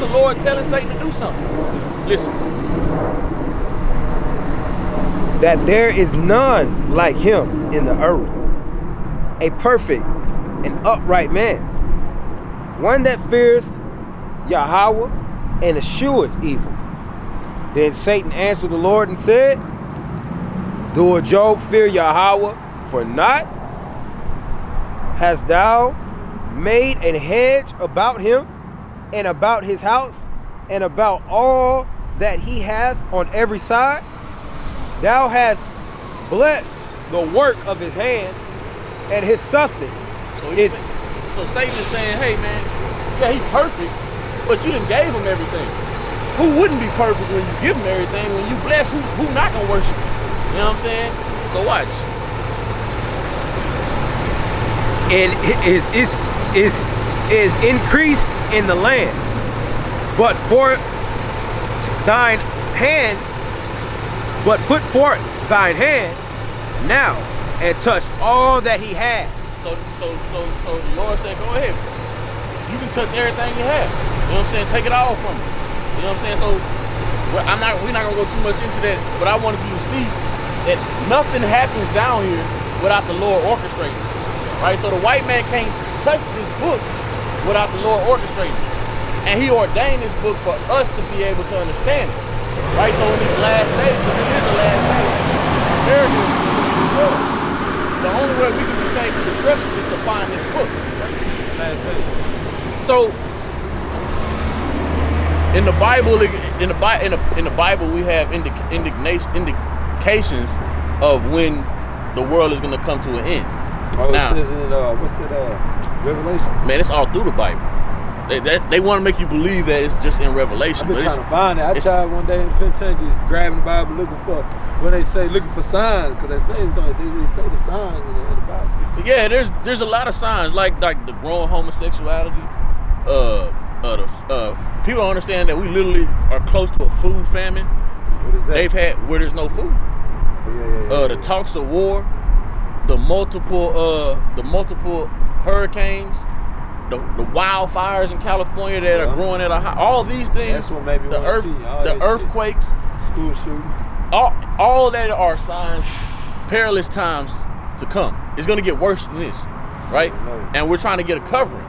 the Lord telling Satan to do something. Listen. That there is none like him in the earth, a perfect and upright man, one that feareth Yahweh and escheweth evil. Then Satan answered the Lord and said, doeth Job fear Yahweh for naught? Hast thou made a hedge about him and about his house and about all that he hath on every side? Thou hast blessed the work of his hands, and his substance is... So Satan is saying, hey man, yeah, he's perfect, but you done gave him everything. Who wouldn't be perfect when you give him everything? When you bless, who not gonna worship you? You know what I'm saying? So watch. And is increased in the land, but for thine hand, but put forth thine hand now and touch all that he had. So the Lord said, go ahead. You can touch everything you have. You know what I'm saying? Take it all from me. You know what I'm saying? So we're not gonna go too much into that, but I wanted you to see that nothing happens down here without the Lord orchestrating. Right? So the white man can't touch this book without the Lord orchestrating. And he ordained this book for us to be able to understand it. Right? So in these last days, because it is the last days, America is destroyed. The only way we can be saved from destruction is to find this book. Right? It's the last days. So in the Bible, we have indications of when the world is going to come to an end. Oh, now, it says in what's that? Revelations. Man, it's all through the Bible. They want to make you believe that it's just in Revelation. I've been trying to find it. I tried one day in the penitentiary, just grabbing the Bible, looking for when they say looking for signs, because they say they say the signs in the Bible. Yeah, there's a lot of signs like the growing homosexuality. People don't understand that we literally are close to a food famine. What is that? They've had where there's no food. The talks of war, the multiple hurricanes, the wildfires in California that are growing at a high. All these things. That's what made me the want to see all the earthquakes, school shootings. All that are signs, perilous times to come. It's gonna get worse than this, right? And we're trying to get a covering.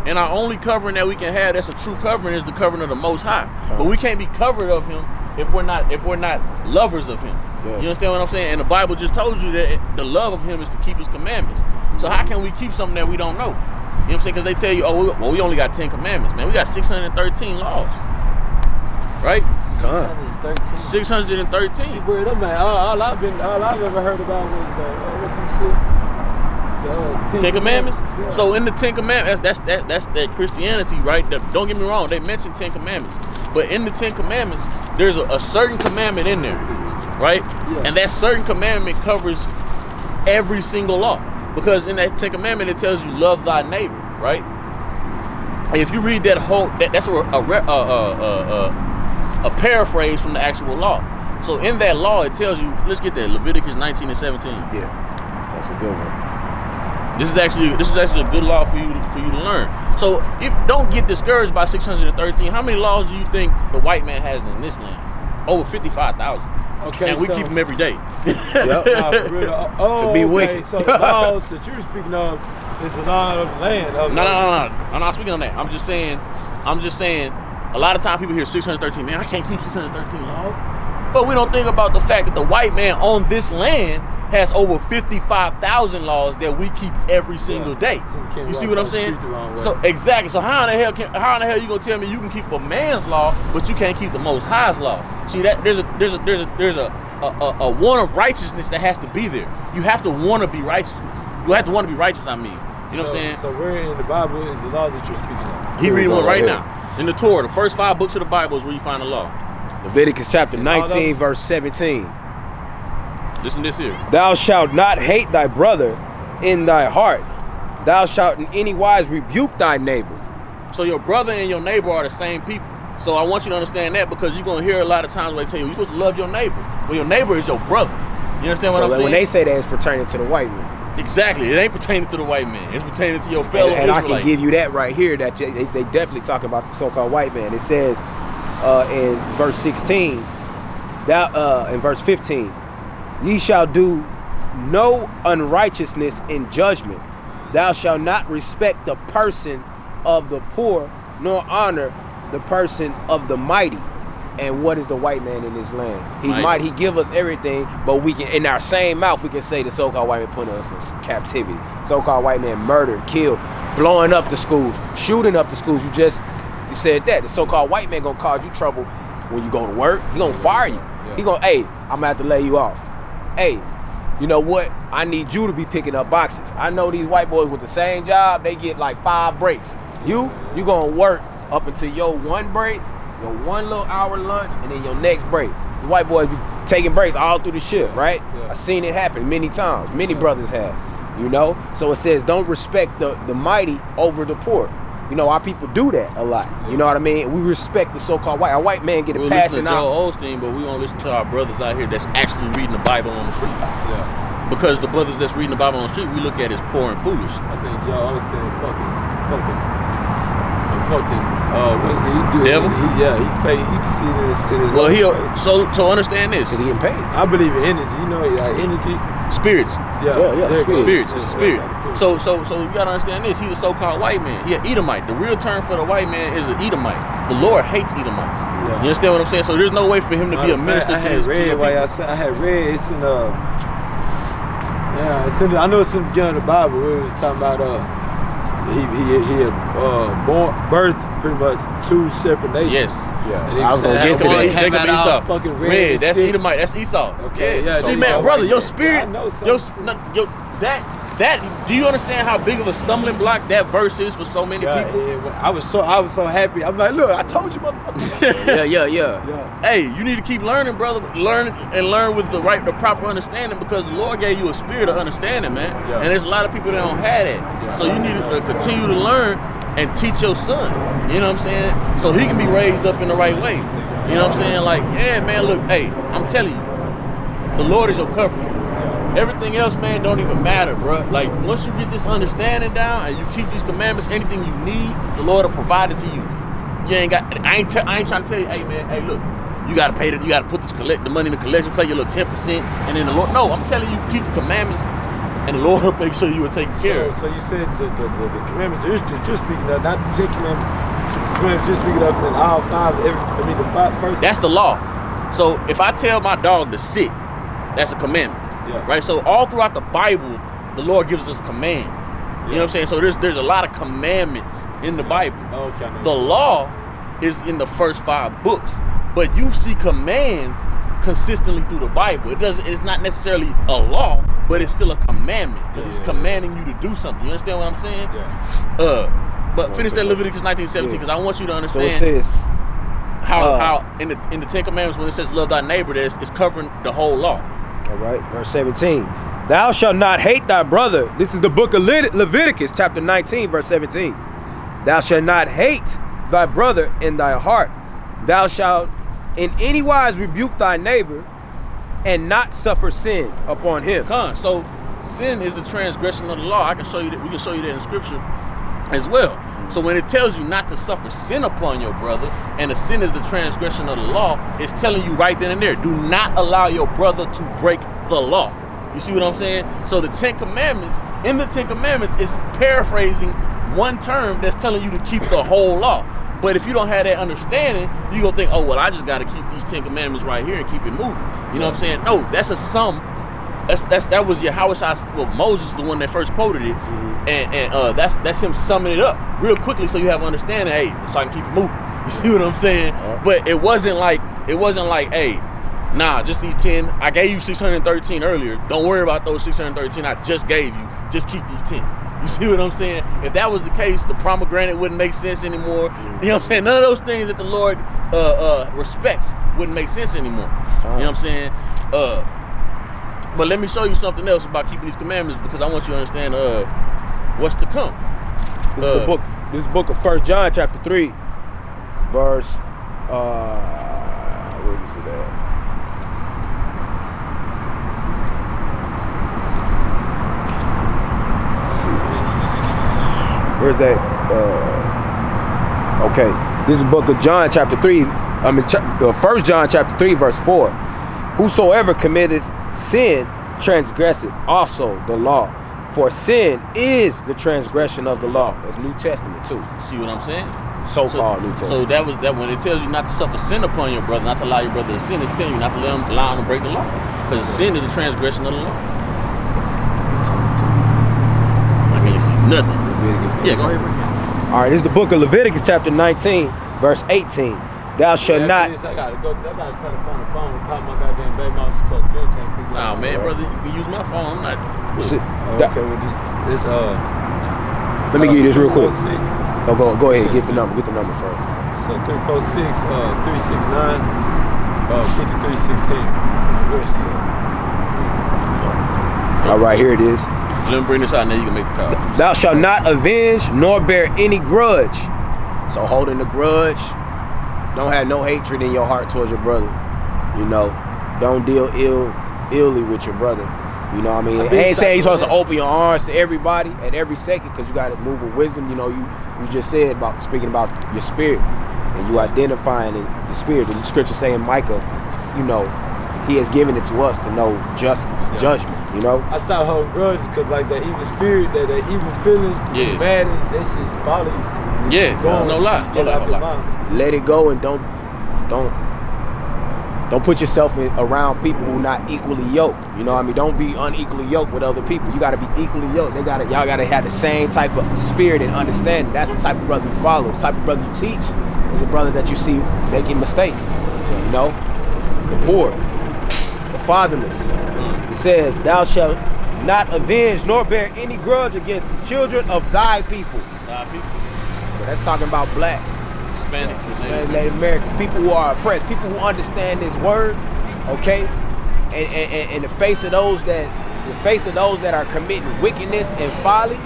And our only covering that we can have that's a true covering is the covering of the Most High. But we can't be covered of Him if we're not lovers of Him. Yeah. You understand what I'm saying? And the Bible just told you that the love of Him is to keep His commandments. So how can we keep something that we don't know? You know what I'm saying? Because they tell you, we only got 10 commandments, man. We got 613 laws, right? 613. See, where them at? All I've ever heard about was the 10 Commandments. Yeah. So in the 10 Commandments, that's that Christianity, right? Don't get me wrong, they mention 10 Commandments, but in the 10 Commandments, there's a certain commandment in there, right? Yeah. And that certain commandment covers every single law, because in that 10 Commandment it tells you love thy neighbor, right? And if you read that whole, that's a paraphrase from the actual law. So in that law, it tells you, let's get that, Leviticus 19 and 17. Yeah, that's a good one. This is actually a good law for you to learn. So don't get discouraged by 613. How many laws do you think the white man has in this land? Over 55,000. Okay, and we keep them every day. To be wicked. So the laws that you're speaking of is the law of the land. No. I'm not speaking on that. I'm just saying. A lot of times people hear 613. Man, I can't keep 613 laws. But we don't think about the fact that the white man on this land has over 55,000 laws that we keep every single day. You see what I'm saying? So exactly. So how in the hell you gonna tell me you can keep a man's law, but you can't keep the Most High's law? See that there's a want of righteousness that has to be there. You have to want to be righteousness. You have to want to be righteous. I mean, you know what I'm saying? So where in the Bible is the law that you're speaking of? He reading one right now in the Torah. The first 5 books of the Bible is where you find the law. Leviticus chapter 19, verse 17. Listen to this here. Thou shalt not hate thy brother in thy heart. Thou shalt in any wise rebuke thy neighbor. So your brother and your neighbor are the same people. So I want you to understand that, because you're going to hear a lot of times where they tell you, you're supposed to love your neighbor. Well, your neighbor is your brother. You understand what I'm saying? When they say that, it's pertaining to the white man. Exactly. It ain't pertaining to the white man. It's pertaining to your fellow and I Israelite. can give you that right here that they definitely talking about the so-called white man. It says in verse 16, in verse 15, ye shall do no unrighteousness in judgment. Thou shalt not respect the person of the poor, nor honor the person of the mighty. And what is the white man in this land? He might. He give us everything, but we can, in our same mouth, we can say the so-called white man put us in captivity. So-called white man murdered, killed, blowing up the schools, shooting up the schools. You said that. The so-called white man gonna cause you trouble when you go to work. He gonna fire you. Yeah. He gonna, hey, I'm gonna have to lay you off. Hey, you know what? I need you to be picking up boxes. I know these white boys with the same job, they get like 5 breaks. You gonna work up until your 1 break, your 1 little hour lunch, and then your next break. The white boys be taking breaks all through the shift, right? Yeah. I've seen it happen many times. Many brothers have, you know? So it says, don't respect the mighty over the poor. You know, our people do that a lot. Yeah. You know what I mean? We respect the so-called white. A white man get a passing out. We'll listen to Joel Osteen, but we don't listen to our brothers out here that's actually reading the Bible on the street. Yeah. Because the brothers that's reading the Bible on the street, we look at as poor and foolish. I think Joel Osteen what he do? Devil? He see this in his so understand this. He getting paid. I believe in energy. You know, like energy. Spirits. Yeah. Spirits. It's a spirit. So you gotta understand this. He's a so-called white man. He an Edomite. The real term for the white man is an Edomite. The Lord hates Edomites. Yeah. You understand what I'm saying? So there's no way for him to be a minister to his people. I had read it's in it's in I know it's in the beginning of the Bible where it was talking about he had birthed pretty much 2 separate nations. Yes. Yeah. And I was gonna get to that. Jacob and Esau. Red. That's Edomite. That's Esau. Okay. Yeah. See, man, brother, your spirit, that. Do you understand how big of a stumbling block that verse is for so many people? Yeah. I was so happy. I'm like, look, I told you, motherfucker. Yeah. Hey, you need to keep learning, brother. Learn with the proper understanding, because the Lord gave you a spirit of understanding, man. Yeah. And there's a lot of people that don't have that. Yeah. So you need to continue to learn and teach your son. You know what I'm saying? So he can be raised up in the right way. You know what I'm saying? Like, yeah, man, look, hey, I'm telling you, the Lord is your covering. Everything else, man, don't even matter, bro. Like, once you get this understanding down and you keep these commandments, anything you need, the Lord will provide it to you. You ain't got. I ain't trying to tell you, hey, man, hey, look, you gotta pay you gotta put the money in the collection plate, your little 10%, and then the Lord. No, I'm telling you, keep the commandments, and the Lord will make sure you are taken care of. So you said the commandments that you're speaking of, not the 10 commandments. The commandments you're speaking of in all 5. The 5 first. That's the law. So if I tell my dog to sit, that's a commandment. Yeah. Right, so all throughout the Bible, the Lord gives us commands. Yeah. You know what I'm saying? So there's a lot of commandments in the Bible. Okay. The law is in the first 5 books, but you see commands consistently through the Bible. It's not necessarily a law, but it's still a commandment, because He's commanding you to do something. You understand what I'm saying? Yeah. But finish that Leviticus 19:17, because I want you to understand. So it says how in the 10 commandments, when it says love thy neighbor, it's covering the whole law. All right, verse 17. Thou shalt not hate thy brother. This is the book of Leviticus, chapter 19, verse 17. Thou shalt not hate thy brother in thy heart. Thou shalt in any wise rebuke thy neighbor and not suffer sin upon him. So sin is the transgression of the law. I can show you that. We can show you that in scripture as well. So when it tells you not to suffer sin upon your brother, and the sin is the transgression of the law, it's telling you right then and there, do not allow your brother to break the law. You see what I'm saying? So the 10 commandments, in the 10 commandments, it's paraphrasing one term that's telling you to keep the whole law. But if you don't have that understanding, you gonna think, oh, well, I just gotta keep these 10 commandments right here and keep it moving. You know what I'm saying? No, that's a sum. That was Yahushua. Well, Moses is the one that first quoted it, and that's him summing it up real quickly, so you have understanding. Hey, so I can keep it moving. You see what I'm saying? But it wasn't like, hey, nah, just these 10. I gave you 613 earlier. Don't worry about those 613 I just gave you. Just keep these 10. You see what I'm saying? If that was the case, the pomegranate wouldn't make sense anymore. You know what I'm saying? None of those things that the Lord respects wouldn't make sense anymore. You know what I'm saying? But let me show you something else about keeping these commandments, because I want you to understand what's to come. This book of 1 John chapter 3, verse where is it at? Where's that? Okay, this is the book of John chapter 3. 1 John chapter 3 verse 4. Whosoever committeth sin transgresseth also the law. For sin is the transgression of the law. That's New Testament too. See what I'm saying? So-called New Testament. So that was that when it tells you not to suffer sin upon your brother, not to allow your brother to sin, it's telling you not to allow him to break the law. Because sin is the transgression of the law. I can't see nothing. Yeah, go ahead. All right, this is the book of Leviticus chapter 19, verse 18. Thou shalt not. I gotta try to find a phone and call my goddamn baby mom. She's supposed to drink. Nah, man, brother, you can use my phone. I'm not. Okay, well, this let me give you this real quick. 346. Go ahead, get the number first. So 346, 369, 5316. Where is she at? All right, here it is. Let me bring this out, and then you can make the call. Thou shalt not avenge nor bear any grudge. So holding the grudge, don't have no hatred in your heart towards your brother. You know, don't deal illy with your brother. You know what I mean? I ain't saying you're supposed to open your arms to everybody at every second, because you got to move with wisdom. You know, you just said about speaking about your spirit, and you identifying in the spirit. The scripture saying Micah, you know, he has given it to us to know justice, judgment. You know, I stopped holding grudges because like that evil spirit, that evil feelings, mad, that shit's bothering you. Yeah, no lie. Let it go and don't put yourself around people who not equally yoked. You know what I mean? Don't be unequally yoked with other people. You got to be equally yoked. Y'all got to have the same type of spirit and understanding. That's the type of brother you follow. The type of brother you teach is a brother that you see making mistakes. You know, the poor, the fatherless. It says, "Thou shalt not avenge nor bear any grudge against the children of thy people." Thy people. So that's talking about blacks. Hispanics, Native American, people who are oppressed, people who understand this word, okay, and in the face of those that are committing wickedness and folly,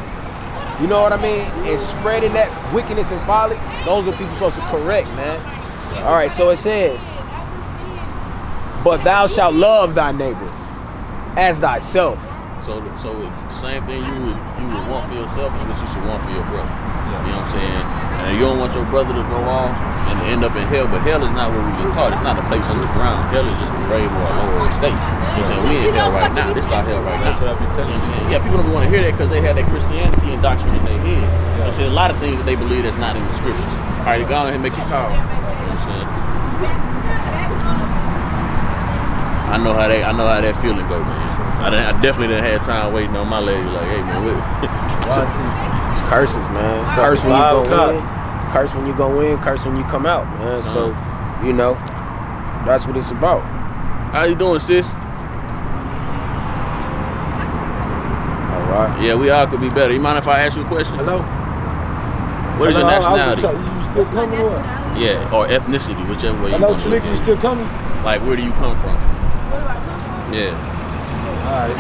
you know what I mean, and spreading that wickedness and folly, those are people supposed to correct, man. All right, so it says, "But thou shalt love thy neighbor as thyself." So the same thing you would want for yourself is what you should want for your brother. You know what I'm saying? And you don't want your brother to go off and end up in hell, but hell is not where we get taught. It's not a place on the ground. Hell is just a grave or a lower state. You know what I'm saying? We in hell right now. This is our hell right now. That's what I be telling you. Yeah, people don't want to hear that because they have that Christianity indoctrine in their head. You know what I'm saying? A lot of things that they believe that's not in the scriptures. All right, go ahead and make your call. You know what I'm saying? I know how that feeling go, man. I definitely didn't have time waiting on my lady like, hey man, It's curses, man. Curse when you go in, curse when you go in, curse when you come out, man. So, you know, that's what it's about. How you doing, sis? All right. Yeah, we all could be better. You mind if I ask you a question? Hello? What is your nationality? You still coming or what? Yeah, or ethnicity, whichever way you Hello, want to look Trix, at you it. still coming? Like, where do you come from? Yeah. Alright.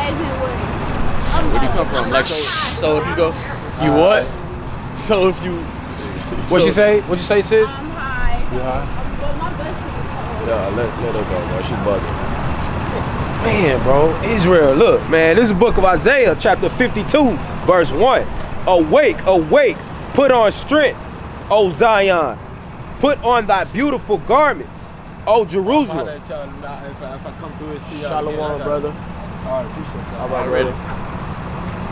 Where do you come from? Like, so if you go, You what? so if you, What you say? What you say, sis? I'm high. You high? Yeah, let her go, bro. She bugging. Man, bro, Israel, look, man, this is the book of Isaiah, chapter 52, verse 1. Awake, awake, put on strength, O Zion. Put on thy beautiful garments, O Jerusalem. If I come through and see y'all Shalom, again, brother. Alright, appreciate y'all. All right, brother.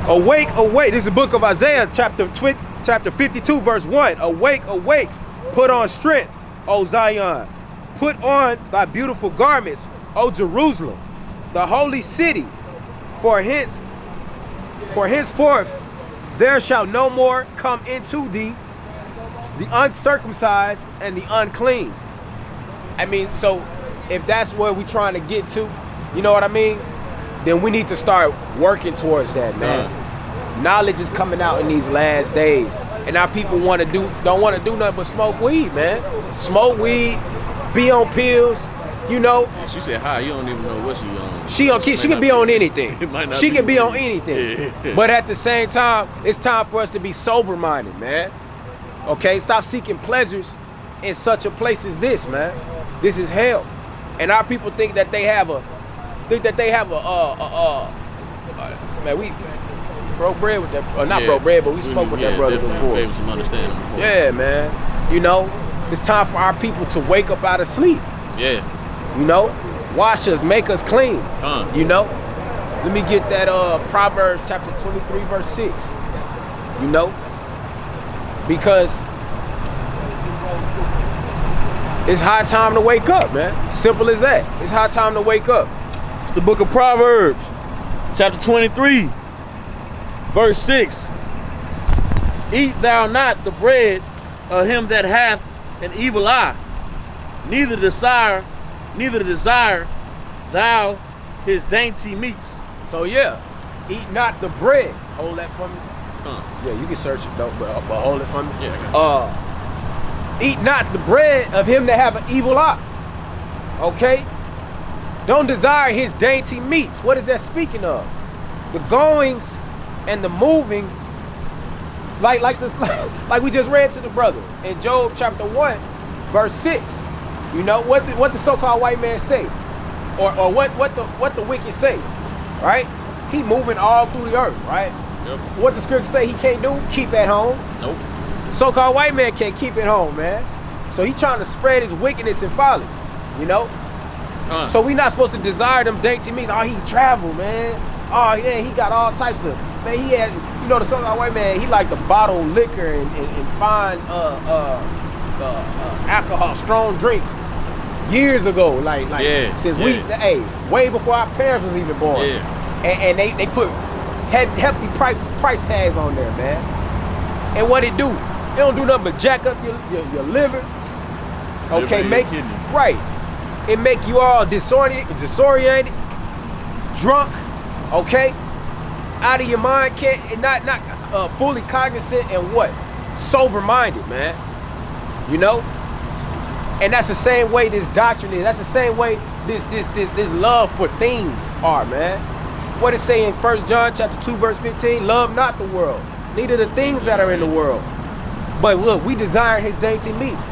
Awake, awake. This is the book of Isaiah, chapter 52, verse 1. Awake, awake, put on strength, O Zion. Put on thy beautiful garments, O Jerusalem, the holy city. For henceforth there shall no more come into thee the uncircumcised and the unclean. I mean, so if that's where we're trying to get to, you know what I mean? Then we need to start working towards that, man. Knowledge is coming out in these last days, and now people don't want to do nothing but smoke weed, man. Smoke weed, be on pills, you know. she said hi, you don't even know what she on. She can be on anything. It might not She be can be weed. on anything. Yeah. But at the same time, it's time for us to be sober-minded, man. Okay, stop seeking pleasures in such a place as this, man. This is hell, and our people think that they have a, man. broke bread with that, or not Yeah. broke bread, but we spoke with that brother definitely before. Gave him some understanding before. Yeah, man. You know, it's time for our people to wake up out of sleep. Yeah. You know, wash us, make us clean. You know, let me get that Proverbs chapter 23, verse 6. You know, because it's high time to wake up, man. Simple as that. It's high time to wake up. It's the book of Proverbs, chapter 23, verse 6. Eat thou not the bread of him that hath an evil eye, neither desire thou his dainty meats. So yeah, eat not the bread. Hold that for me. Yeah, you can search it though, but hold it for me. Yeah. Eat not the bread of him that have an evil eye. Okay? Don't desire his dainty meats. What is that speaking of? The goings and the moving, like this, like we just read to the brother in Job chapter 1, verse 6. You know what the so-called white man say, or what the wicked say, right? He moving all through the earth, right? Yep. What the scripture say he can't do? Keep at home. Nope. So-called white man can't keep it home, man. So he trying to spread his wickedness and folly, you know? So we not supposed to desire them dainty meats. Oh, he travel, man. Oh, yeah, he got all types of, man, he had, you know, the so-called white man, he like the bottled liquor and fine alcohol, strong drinks years ago, like since we, way before our parents was even born. Yeah. And they put hefty price tags on there, man. And what it do? It don't do nothing but jack up your liver. Okay, make it right. It make you all disoriented, drunk. Okay, out of your mind, not fully cognizant and what? Sober-minded, man. You know. And that's the same way this doctrine is. That's the same way this love for things are, man. What it say in 1 John chapter 2, verse 15? Love not the world, neither the things that are in the world. But look, we desire his dainty meats.